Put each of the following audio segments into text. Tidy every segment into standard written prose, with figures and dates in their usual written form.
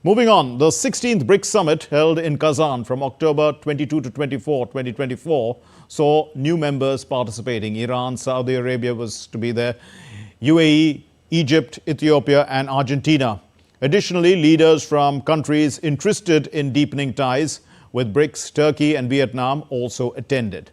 Moving on, the 16th BRICS summit held in Kazan from October 22 to 24, 2024 saw new members participating. Iran, Saudi Arabia was to be there, UAE, Egypt, Ethiopia and Argentina. Additionally, leaders from countries interested in deepening ties with BRICS, Turkey and Vietnam also attended.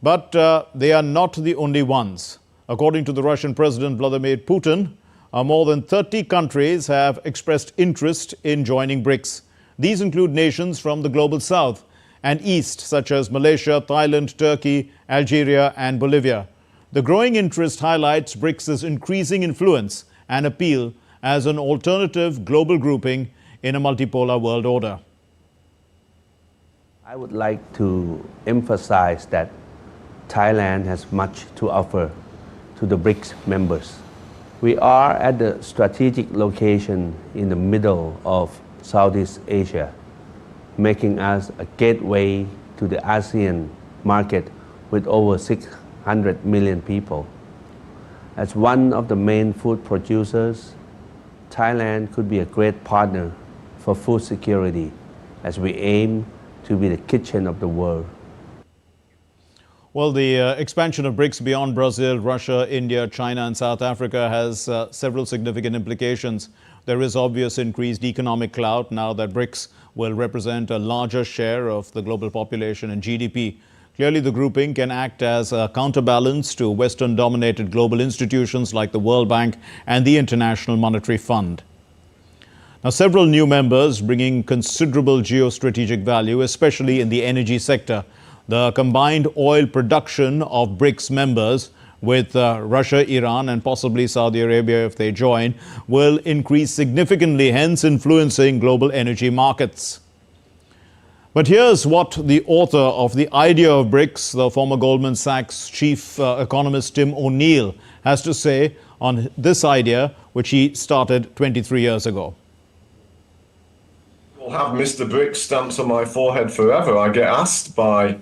But they are not the only ones. According to the Russian President Vladimir Putin, more than 30 countries have expressed interest in joining BRICS. These include nations from the global south and east, such as Malaysia, Thailand, Turkey, Algeria and Bolivia. The growing interest highlights BRICS' increasing influence and appeal as an alternative global grouping in a multipolar world order. I would like to emphasize that Thailand has much to offer to the BRICS members. We are at the strategic location in the middle of Southeast Asia, making us a gateway to the ASEAN market with over 600 million people. As one of the main food producers, Thailand could be a great partner for food security as we aim to be the kitchen of the world. Well, the expansion of BRICS beyond Brazil, Russia, India, China and South Africa has several significant implications. There is obvious increased economic clout now that BRICS will represent a larger share of the global population and GDP. Clearly, the grouping can act as a counterbalance to Western-dominated global institutions like the World Bank and the International Monetary Fund. Now, several new members bringing considerable geostrategic value, especially in the energy sector. The combined oil production of BRICS members with Russia, Iran and possibly Saudi Arabia if they join will increase significantly, hence influencing global energy markets. But here's what the author of the idea of BRICS, the former Goldman Sachs chief economist Tim O'Neill, has to say on this idea, which he started 23 years ago. I'll have Mr. BRICS stamped on my forehead forever. I get asked by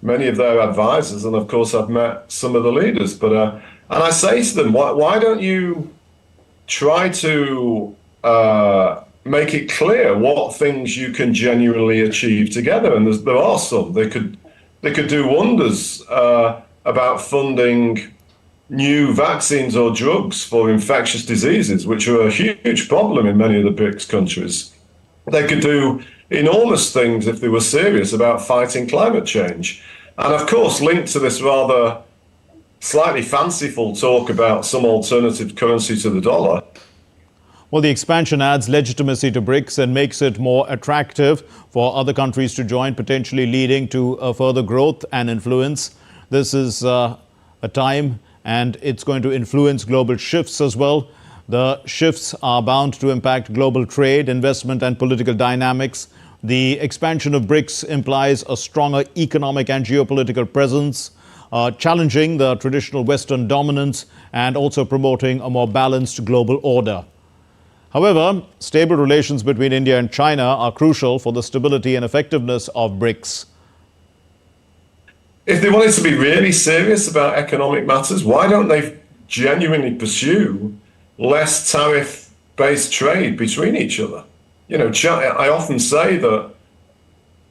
many of their advisors, and of course I've met some of the leaders, but and I say to them, why don't you try to make it clear what things you can genuinely achieve together? And there are some. They could do wonders about funding new vaccines or drugs for infectious diseases, which are a huge problem in many of the BRICS countries. They could do enormous things if they were serious about fighting climate change. And of course, linked to this rather slightly fanciful talk about some alternative currency to the dollar. Well, the expansion adds legitimacy to BRICS and makes it more attractive for other countries to join, potentially leading to further growth and influence. This is a time and it's going to influence global shifts as well. The shifts are bound to impact global trade, investment and political dynamics. The expansion of BRICS implies a stronger economic and geopolitical presence, challenging the traditional Western dominance and also promoting a more balanced global order. However, stable relations between India and China are crucial for the stability and effectiveness of BRICS. If they wanted to be really serious about economic matters, why don't they genuinely pursue less tariff-based trade between each other? You know, I often say that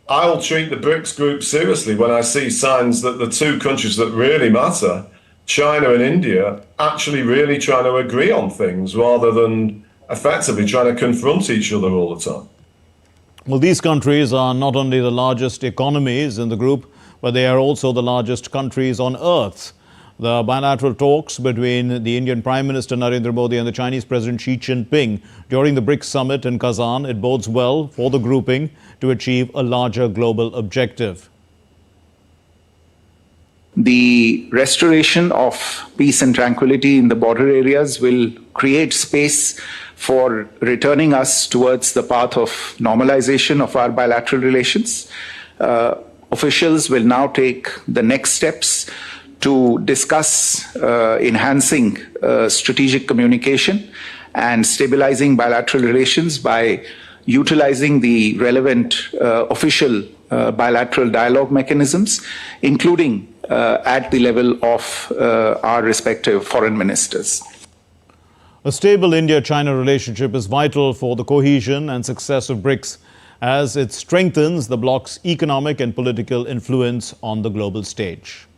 I'll treat the BRICS group seriously when I see signs that the two countries that really matter, China and India, actually really trying to agree on things rather than effectively trying to confront each other all the time. Well, these countries are not only the largest economies in the group, but they are also the largest countries on earth. The bilateral talks between the Indian Prime Minister Narendra Modi and the Chinese President Xi Jinping during the BRICS summit in Kazan, it bodes well for the grouping to achieve a larger global objective. The restoration of peace and tranquility in the border areas will create space for returning us towards the path of normalization of our bilateral relations. Officials will now take the next steps to discuss enhancing strategic communication and stabilizing bilateral relations by utilizing the relevant official bilateral dialogue mechanisms, including at the level of our respective foreign ministers. A stable India-China relationship is vital for the cohesion and success of BRICS as it strengthens the bloc's economic and political influence on the global stage.